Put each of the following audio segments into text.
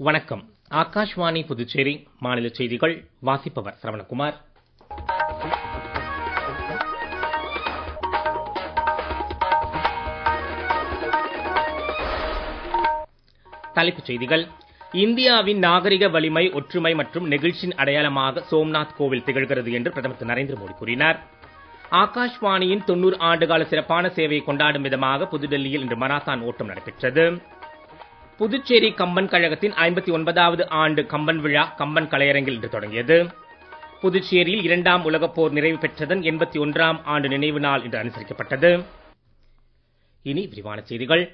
வணக்கம். ஆகாஷ்வாணி புதுச்சேரி மாநில செய்திகள் வாசிப்பவர் சரவணகுமார். தலைப்புச் செய்திகள். இந்தியாவின் நாகரிக வலிமை, ஒற்றுமை மற்றும் நெகிழ்ச்சியின் அடையாளமாக சோம்நாத் கோவில் திகழ்கிறது என்று பிரதமர் திரு நரேந்திர மோடி கூறினார். ஆகாஷ்வாணியின் 90 ஆண்டுகால சிறப்பான சேவையை கொண்டாடும் விதமாக புதுடெல்லியில் இன்று மராத்தான் ஓட்டம் நடைபெற்றது. புதுச்சேரி கம்பன் கழகத்தின் 59வது ஆண்டு கம்பன் விழா கம்பன் கலையரங்கில் இன்று தொடங்கியது. புதுச்சேரியில் 2ஆம் உலகப் போர் நிறைவு பெற்றதன் 81ஆம் ஆண்டு நினைவு நாள் இன்று அனுசரிக்கப்பட்டது. இனி விரிவான செய்திகள்.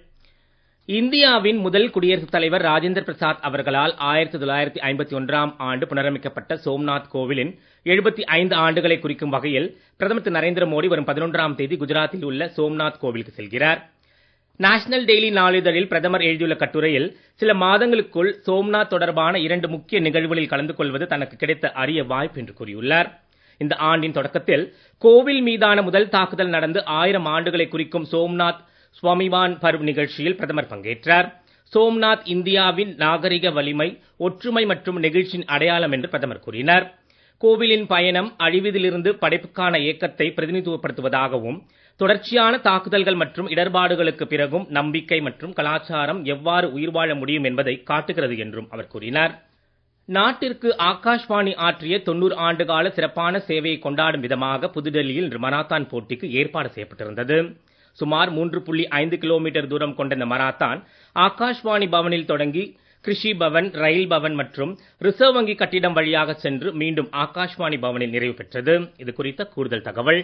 இந்தியாவின் முதல் குடியரசுத் தலைவர் ராஜேந்திர பிரசாத் அவர்களால் 1951ஆம் ஆண்டு புனரமைக்கப்பட்ட சோம்நாத் கோவிலின் 75 ஆண்டுகளை குறிக்கும் வகையில் பிரதமர் திரு நரேந்திர மோடி வரும் 11ஆம் தேதி குஜராத்தில் உள்ள சோம்நாத் கோவிலுக்கு செல்கிறார். நேஷனல் டெய்லி நாளிதழில் பிரதமர் எழுதியுள்ள கட்டுரையில், சில மாதங்களுக்குள் சோம்நாத் தொடர்பான 2 முக்கிய நிகழ்வுகளில் கலந்து கொள்வது தனக்கு கிடைத்த அரிய வாய்ப்பு என்று கூறியுள்ளார். இந்த ஆண்டின் தொடக்கத்தில் கோவில் மீதான முதல் தாக்குதல் நடந்து 1000 ஆண்டுகளை குறிக்கும் சோம்நாத் ஸ்வாமிவான் பர்வ் நிகழ்ச்சியில் பிரதமர் பங்கேற்றார். சோம்நாத் இந்தியாவின் நாகரிக வலிமை, ஒற்றுமை மற்றும் நெகிழ்ச்சியின் அடையாளம் என்று பிரதமர் கூறினார். கோவிலின் பயணம் அழிவதிலிருந்து படைப்புக்கான இயக்கத்தை பிரதிநிதித்துவப்படுத்துவதாகவும், தொடர்ச்சியான தாக்குதல்கள் மற்றும் இடர்பாடுகளுக்கு பிறகும் நம்பிக்கை மற்றும் கலாச்சாரம் எவ்வாறு உயிர் வாழ முடியும் என்பதை காட்டுகிறது என்றும் அவர் கூறினார். நாட்டிற்கு ஆகாஷ்வாணி ஆற்றிய 90 ஆண்டுகால சிறப்பான சேவையை கொண்டாடும் விதமாக புதுடெல்லியில் இன்று மராத்தான் போட்டிக்கு ஏற்பாடு செய்யப்பட்டிருந்தது. சுமார் 3.5 கிலோமீட்டர் தூரம் கொண்ட இந்த மராத்தான் ஆகாஷ்வாணி பவனில் தொடங்கி கிருஷி பவன், ரயில் பவன் மற்றும் ரிசர்வ் வங்கி கட்டிடம் வழியாக சென்று மீண்டும் ஆகாஷ்வாணி பவனில் நிறைவு பெற்றது. இது குறித்த கூடுதல் தகவல்.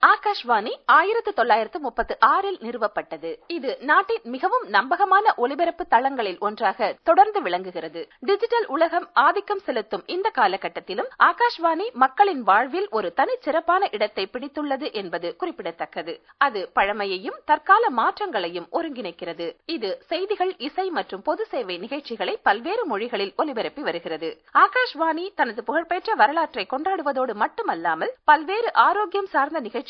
ஆகாஷ்வாணி 1936இல் நிறுவப்பட்டது. இது நாட்டின் மிகவும் நம்பகமான ஒலிபரப்பு தளங்களில் ஒன்றாக தொடர்ந்து விளங்குகிறது. டிஜிட்டல் உலகம் ஆதிக்கம் செலுத்தும் இந்த காலகட்டத்திலும் ஆகாஷ்வாணி மக்களின் வாழ்வில் ஒரு தனிச்சிறப்பான இடத்தை பிடித்துள்ளது என்பது குறிப்பிடத்தக்கது. அது பழமையையும் தற்கால மாற்றங்களையும் ஒருங்கிணைக்கிறது. இது செய்திகள், இசை மற்றும் பொது சேவை நிகழ்ச்சிகளை பல்வேறு மொழிகளில் ஒலிபரப்பி வருகிறது. ஆகாஷ்வாணி தனது புகழ்பெற்ற வரலாற்றை கொண்டாடுவதோடு மட்டுமல்லாமல் பல்வேறு ஆரோக்கியம் சார்ந்த நிகழ்ச்சிகளிலும்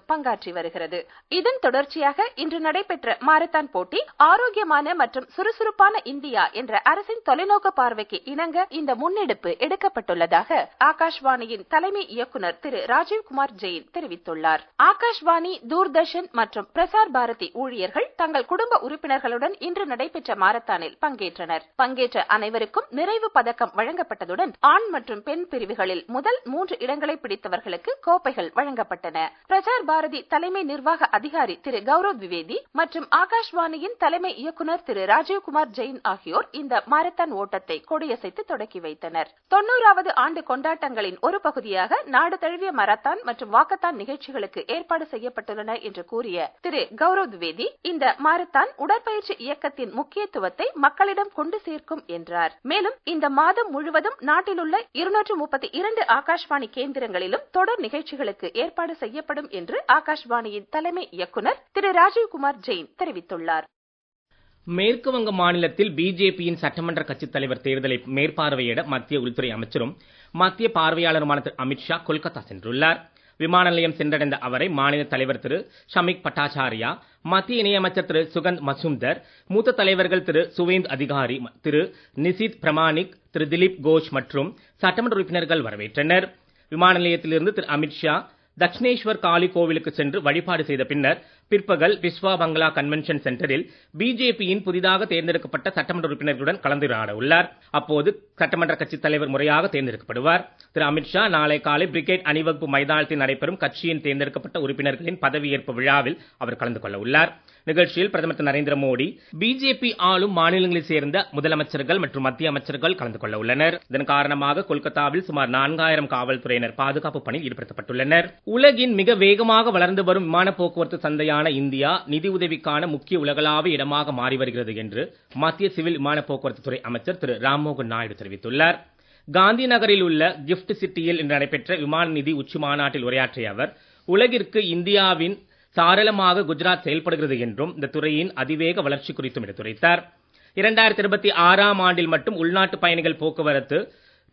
பங்காற்றி வருகிறது. இதன் தொடர்ச்சியாக இன்று நடைபெற்ற மாரத்தான் போட்டி ஆரோக்கியமான மற்றும் சுறுசுறுப்பான இந்தியா என்ற அரசின் தொலைநோக்கு பார்வைக்கு இணங்க இந்த முன்னெடுப்பு எடுக்கப்பட்டுள்ளதாக ஆகாஷ்வாணியின் தலைமை இயக்குனர் திரு ராஜீவ்குமார் ஜெயின் தெரிவித்துள்ளார். ஆகாஷ்வாணி, தூர்தர்ஷன் மற்றும் பிரசார் பாரதி ஊழியர்கள் தங்கள் குடும்ப உறுப்பினர்களுடன் இன்று நடைபெற்ற மாரத்தானில் பங்கேற்றனர். பங்கேற்ற அனைவருக்கும் நிறைவு பதக்கம் வழங்கப்பட்டதுடன் ஆண் மற்றும் பெண் பிரிவுகளில் முதல் 3 இடங்களை பிடித்தவர்களுக்கு கோப்பைகள் வழங்கப்பட்டன. பிரசார் பாரதி தலைமை நிர்வாக அதிகாரி திரு கௌரவ் திவேதி மற்றும் ஆகாஷ்வாணியின் தலைமை இயக்குனர் திரு ராஜீவ்குமார் ஜெயின் ஆகியோர் இந்த மாரத்தான் ஓட்டத்தை கொடியசைத்து தொடக்கி வைத்தனர். 90வது ஆண்டு கொண்டாட்டங்களின் ஒரு பகுதியாக நாடு தழுவிய மாரத்தான் மற்றும் வாக்கத்தான் நிகழ்ச்சிகளுக்கு ஏற்பாடு செய்யப்பட்டுள்ளன என்று கூறிய திரு கௌரவ் திவேதி, இந்த மாரத்தான் உடற்பயிற்சி இயக்கத்தின் முக்கியத்துவத்தை மக்களிடம் கொண்டு சேர்க்கும் என்றார். மேலும் இந்த மாதம் முழுவதும் நாட்டிலுள்ள 232 ஆகாஷ்வாணி கேந்திரங்களிலும் தொடர் நிகழ்ச்சிகளுக்கு ஏற்பாடு செய்யப்படும் என்று ஆகாஷ்வாணியின் தலைமை இயக்குனர் திரு ராஜீவ்குமார் ஜெயின் தெரிவித்துள்ளார். மேற்கு வங்க மாநிலத்தில் பிஜேபியின் சட்டமன்ற கட்சித் தலைவர் தேர்தலை மேற்பார்வையிட மத்திய உள்துறை அமைச்சரும் மத்திய பார்வையாளருமான திரு அமித்ஷா கொல்கத்தா சென்றுள்ளார். விமான நிலையம் சென்றடைந்த அவரை மாநில தலைவர் திரு ஷமிக் பட்டாச்சாரியா, மத்திய இணையமைச்சர் திரு சுகந்த் மசூம்தர், மூத்த தலைவர்கள் திரு சுவேந்த் அதிகாரி, திரு நிசித் பிரமாணிக், திரு திலீப் கோஷ் மற்றும் சட்டமன்ற உறுப்பினர்கள் வரவேற்றனர். விமான நிலையத்திலிருந்து திரு அமித்ஷா தட்சிணேஸ்வர் காளி கோவிலுக்கு சென்று வழிபாடு செய்த பின்னர் பிற்பகல் விஸ்வா பங்களா கன்வென்ஷன் சென்டரில் பிஜேபியின் புதிதாக தேர்ந்தெடுக்கப்பட்ட சட்டமன்ற உறுப்பினர்களுடன் கலந்துரையாட உள்ளார். அப்போது சட்டமன்ற கட்சித் தலைவர் முறையாக தேர்ந்தெடுக்கப்படுவார். திரு அமித்ஷா நாளை காலை பிரிகேட் அணிவகுப்பு மைதானத்தில் நடைபெறும் கட்சியின் தேர்ந்தெடுக்கப்பட்ட உறுப்பினர்களின் பதவியேற்பு விழாவில் அவர் கலந்து கொள்ள உள்ளார். நிகழ்ச்சியில் பிரதமர் திரு நரேந்திர மோடி, பிஜேபி ஆளும் மாநிலங்களைச் சேர்ந்த முதலமைச்சர்கள் மற்றும் மத்திய அமைச்சர்கள் கலந்து கொள்ள உள்ளனர். இதன் காரணமாக கொல்கத்தாவில் சுமார் 4000 காவல்துறையினர் பாதுகாப்பு பணியில் ஈடுபடுத்தப்பட்டுள்ளனர். உலகின் மிக வேகமாக வளர்ந்து வரும் விமான போக்குவரத்து சந்தையான இந்தியா நிதி உதவிக்கான முக்கிய உலகளாவிய இடமாக மாறி வருகிறது என்று மத்திய சிவில் விமான போக்குவரத்து துறை அமைச்சர் திரு ராம்மோகன் நாயுடு தெரிவித்துள்ளார். காந்தி நகரில் உள்ள கிஃப்ட் சிட்டியில் இன்று நடைபெற்ற விமான நிதி உச்சி மாநாட்டில் உரையாற்றிய அவர், உலகிற்கு இந்தியாவின் சாரளமாக குஜராத் செயல்படுகிறது என்றும் இந்த துறையின் அதிவேக வளர்ச்சி குறித்தும் எடுத்துரைத்தார். 2026ஆம் ஆண்டில் மட்டும் உள்நாட்டு பயணிகள் போக்குவரத்து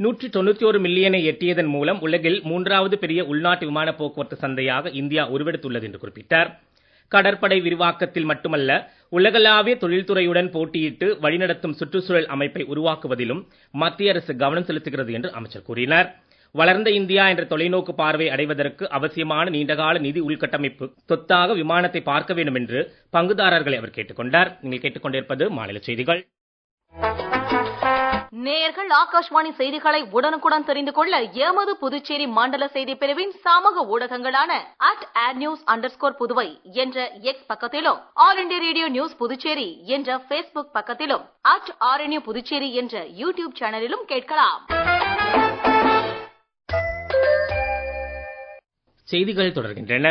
191 மில்லியனை எட்டியதன் மூலம் உலகில் 3வது பெரிய உள்நாட்டு விமான போக்குவரத்து சந்தையாக இந்தியா உருவெடுத்துள்ளது என்று குறிப்பிட்டார். கடற்படை விரிவாக்கத்தில் மட்டுமல்ல, உலகளாவிய தொழில்துறையுடன் போட்டியிட்டு வழிநடத்தும் சுற்றுச்சூழல் அமைப்பை உருவாக்குவதிலும் மத்திய அரசு கவனம் செலுத்துகிறது என்று அமைச்சர் கூறினார். வளர்ந்த இந்தியா என்ற தொலைநோக்கு பார்வை அடைவதற்கு அவசியமான நீண்டகால நிதி உள்கட்டமைப்பு சொத்தாக விமானத்தை பார்க்க வேண்டும் என்று பங்குதாரர்களை அவர் கேட்டுக்கொண்டார். நீங்கள் கேட்டுக்கொண்டிருப்பது மாநில செய்திகள். நேயர்கள் ஆகாஷ்வாணி செய்திகளை உடனுக்குடன் தெரிந்து கொள்ள எமது புதுச்சேரி மண்டல செய்தி பிரிவின் சமூக ஊடகங்களான @adnews_புதுவை என்ற எக்ஸ் பக்கத்திலும், all India radio news Puducherry என்ற Facebook பக்கத்திலும், @RNU புதுச்சேரி என்ற யூடியூப் சேனலிலும் கேட்கலாம். செய்திகள் தொடர்கின்றன.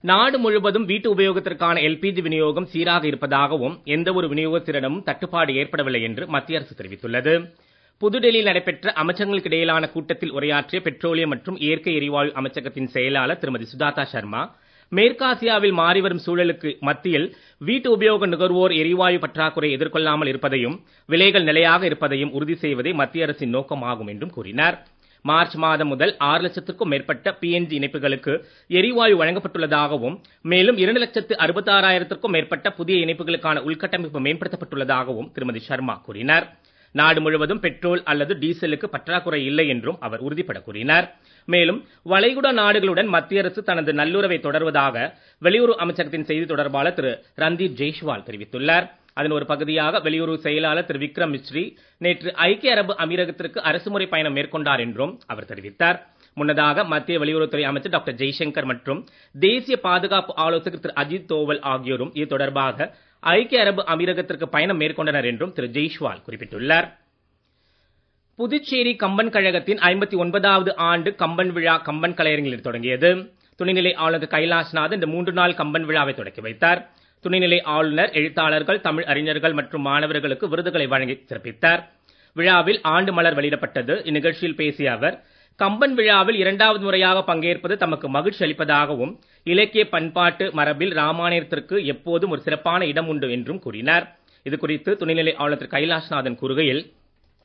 நாடு முழுவதும் வீட்டு உபயோகத்திற்கான LPG விநியோகம் சீராக இருப்பதாகவும் எந்தவொரு விநியோகத்திடமும் தட்டுப்பாடு ஏற்படவில்லை என்று மத்திய அரசு தெரிவித்துள்ளது. புதுடெல்லியில் நடைபெற்ற அமைச்சர்களுக்கு இடையிலான கூட்டத்தில் உரையாற்றிய பெட்ரோலியம் மற்றும் இயற்கை எரிவாயு அமைச்சகத்தின் செயலாளர் திருமதி சுஜாதா சர்மா, மேற்காசியாவில் மாறிவரும் சூழலுக்கு மத்தியில் வீட்டு உபயோக நுகர்வோர் எரிவாயு பற்றாக்குறை எதிர்கொள்ளாமல் இருப்பதையும் விலைகள் நிலையாக இருப்பதையும் உறுதி செய்வதே மத்திய அரசின் நோக்கமாகும் என்றும் கூறினார். மார்ச் மாதம் முதல் 6 லட்சத்திற்கும் மேற்பட்ட PNG இணைப்புகளுக்கு எரிவாயு வழங்கப்பட்டுள்ளதாகவும், மேலும் 2,66,000த்திற்கும் மேற்பட்ட புதிய இணைப்புகளுக்கான உள்கட்டமைப்பு மேம்படுத்தப்பட்டுள்ளதாகவும் திருமதி சர்மா கூறினார். நாடு முழுவதும் பெட்ரோல் அல்லது டீசலுக்கு பற்றாக்குறை இல்லை என்றும் அவர் உறுதிபட கூறினார். மேலும் வளைகுடா நாடுகளுடன் மத்திய அரசு தனது நல்லுறவை தொடர்வதாக வெளியுறவு அமைச்சகத்தின் செய்தி தொடர்பாளர் திரு ரந்தீப் ஜெய்ஷ்வால் தெரிவித்துள்ளார். அதன் ஒரு பகுதியாக வெளியுறவு செயலாளர் திரு விக்ரம் மிஸ்ரி நேற்று ஐக்கிய அரபு அமீரகத்திற்கு அரசுமுறை பயணம் மேற்கொண்டார் என்றும் அவர் தெரிவித்தார். முன்னதாக மத்திய வெளியுறவுத்துறை அமைச்சர் டாக்டர் ஜெய்சங்கர் மற்றும் தேசிய பாதுகாப்பு ஆலோசகர் திரு அஜித் தோவல் ஆகியோரும் இது தொடர்பாக ஐக்கிய அரபு அமீரகத்திற்கு பயணம் மேற்கொண்டனர் என்றும் திரு ஜெய்ஷ்வால் குறிப்பிட்டுள்ளார். புதுச்சேரி கம்பன் கழகத்தின் 59வது ஆண்டு கம்பன் விழா கம்பன் கலையரங்கில் தொடங்கியது. துணைநிலை ஆளுநர் கைலாஷ்நாதன் இந்த 3 நாள் கம்பன் விழாவை தொடக்கி வைத்தார். துணைநிலை ஆளுநர் எழுத்தாளர்கள், தமிழ் அறிஞர்கள் மற்றும் மாணவர்களுக்கு விருதுகளை வழங்கி சிறப்பித்தார். விழாவில் ஆண்டு மலர் வெளியிடப்பட்டது. இந்நிகழ்ச்சியில் பேசிய அவர், கம்பன் விழாவில் 2வது முறையாக பங்கேற்பது தமக்கு மகிழ்ச்சி அளிப்பதாகவும், இலக்கிய பண்பாட்டு மரபில் ராமாயணத்திற்கு எப்போதும் ஒரு சிறப்பான இடம் உண்டு என்றும் கூறினார். இதுகுறித்து துணைநிலை ஆளுநர் கைலாஷ்நாதன் கூறுகையில்,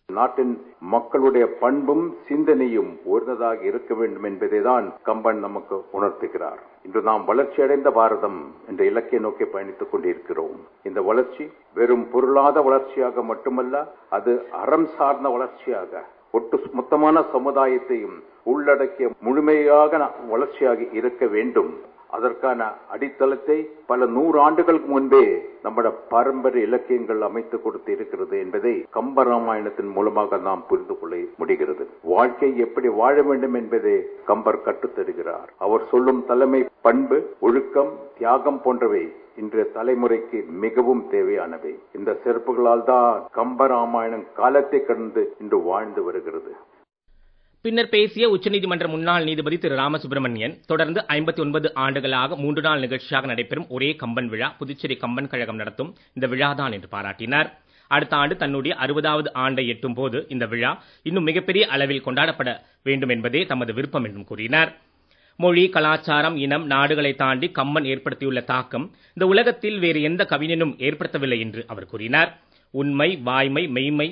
நாட்டின் மக்களுடைய பண்பும் சிந்தனையும் உயர்ந்ததாக இருக்க வேண்டும் என்பதைதான் கம்பன் நமக்கு உணர்த்துகிறார். இன்று நாம் வளர்ச்சியடைந்த பாரதம் என்ற இலக்கை நோக்கி பயணித்துக் கொண்டிருக்கிறோம். இந்த வளர்ச்சி வெறும் பொருளாத வளர்ச்சியாக மட்டுமல்ல, அது அறம் சார்ந்த வளர்ச்சியாக, ஒட்டு மொத்தமான சமுதாயத்தையும் உள்ளடக்கிய முழுமையாக வளர்ச்சியாக இருக்க வேண்டும். அதற்கான அடித்தளத்தை பல 100 ஆண்டுகளுக்கு முன்பே நம்முடைய பாரம்பரிய இலக்கியங்கள் அமைத்து கொடுத்து இருக்கிறது என்பதை கம்பராமாயணத்தின் மூலமாக நாம் புரிந்து கொள்ள முடிகிறது. வாழ்க்கை எப்படி வாழ வேண்டும் என்பதை கம்பர் கற்றுத்தருகிறார். அவர் சொல்லும் தலைமை பண்பு, ஒழுக்கம், தியாகம் போன்றவை இன்றைய தலைமுறைக்கு மிகவும் தேவையானவை. இந்த சிறப்புகளால் தான் கம்பராமாயணம் காலத்தை கடந்து இன்று வாழ்ந்து வருகிறது. பின்னர் பேசிய உச்சநீதிமன்ற முன்னாள் நீதிபதி திரு ராமசுப்ரமணியன், தொடர்ந்து 59 ஆண்டுகளாக 3 நாள் நிகழ்ச்சியாக நடைபெறும் ஒரே கம்பன் விழா புதுச்சேரி கம்பன் கழகம் நடத்தும் இந்த விழாதான் என்று பாராட்டினார். அடுத்த ஆண்டு தன்னுடைய 60வது ஆண்டை எட்டும் போது இந்த விழா இன்னும் மிகப்பெரிய அளவில் கொண்டாடப்பட வேண்டும் என்பதே தமது விருப்பம் என்றும் கூறினார். மொழி, கலாச்சாரம், இனம், நாடுகளை தாண்டி கம்பன் ஏற்படுத்தியுள்ள தாக்கம் இந்த உலகத்தில் வேறு எந்த கவிஞனும் ஏற்படுத்தவில்லை என்று அவர் கூறினார். உண்மை, வாய்மை, மெய்மை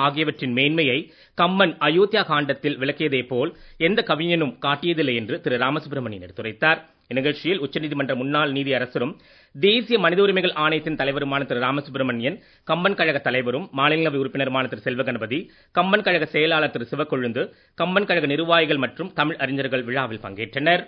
ஆகியவற்றின் மேன்மையை கம்பன் அயோத்தியா காண்டத்தில் விளக்கியதை போல் எந்த கவிஞனும் காட்டியதில்லை என்று திரு ராமசுப்ரமணியன் எடுத்துரைத்தார். இந்நிகழ்ச்சியில் உச்சநீதிமன்ற முன்னாள் நீதி அரசரும் தேசிய மனித உரிமைகள் ஆணையத்தின் தலைவருமான திரு ராமசுப்ரமணியன், கம்பன் கழக தலைவரும் மாநிலங்களவை உறுப்பினருமான திரு செல்வகணபதி, கம்பன் கழக செயலாளர் திரு சிவக்கொழுந்து, கம்பன் கழக நிர்வாகிகள் மற்றும் தமிழ் அறிஞர்கள் விழாவில் பங்கேற்றனர்.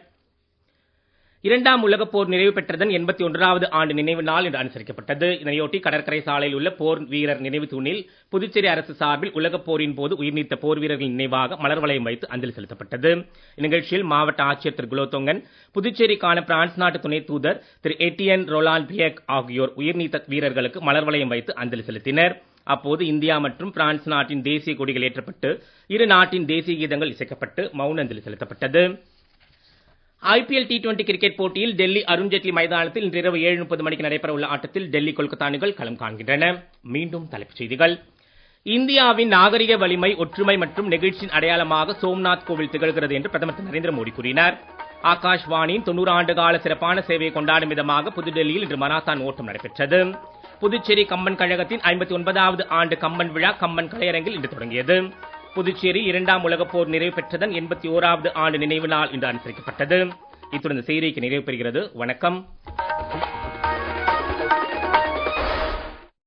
2ஆம் உலகப் போர் நிறைவு பெற்றதன் 81வது ஆண்டு நினைவு நாள் இன்று அனுசரிக்கப்பட்டது. இதனையொட்டி கடற்கரை சாலையில் உள்ள போர் வீரர் நினைவு தூணில் புதுச்சேரி அரசு சார்பில் உலகப் போரின் போது உயிர்நீத்த போர் வீரர்களின் நினைவாக மலர் வளையம் வைத்து அஞ்சலி செலுத்தப்பட்டது. இந்நிகழ்ச்சியில் மாவட்ட ஆட்சியர் திரு குலோத்தொங்கன், புதுச்சேரிக்கான பிரான்ஸ் நாட்டு துணை தூதர் திரு ஏட்டியன் ரோலான் பியக் ஆகியோர் உயிர்நீத்த வீரர்களுக்கு மலர் வளையம் வைத்து அஞ்சலி செலுத்தினர். அப்போது இந்தியா மற்றும் பிரான்ஸ் நாட்டின் தேசிய கொடிகள் ஏற்றப்பட்டு இரு நாட்டின் தேசிய கீதங்கள் இசைக்கப்பட்டு மௌன அஞ்சலி செலுத்தப்பட்டது. IPL T20 கிரிக்கெட் போட்டியில் டெல்லி அருண்ஜேட்லி மைதானத்தில் இன்று இரவு 7:30 மணிக்கு நடைபெற உள்ள ஆட்டத்தில் டெல்லி கொல்கத்தா அணிகள் களம் காண்கின்றன. மீண்டும் தலைப்புச் செய்திகள். இந்தியாவின் நாகரிக வலிமை, ஒற்றுமை மற்றும் நெகிழ்ச்சியின் அடையாளமாக சோம்நாத் கோவில் திகழ்கிறது என்று பிரதமர் திரு நரேந்திர மோடி கூறினார். ஆகாஷ்வாணியின் 90 ஆண்டு கால சிறப்பான சேவையை கொண்டாடும் விதமாக புதுடெல்லியில் இன்று மராத்தான் ஓட்டம் நடைபெற்றது. புதுச்சேரி கம்பன் கழகத்தின் 59வது ஆண்டு கம்பன் விழா கம்பன் கலையரங்கில் இன்று தொடங்கியது. புதுச்சேரி 2ஆம் உலகப் போர் நிறைவு பெற்றதன் 81வது ஆண்டு நினைவு நாள் இன்று அனுசரிக்கப்பட்டது. இத்துடன் இந்த செய்திக்கு நிறைவு பெறுகிறது. வணக்கம்.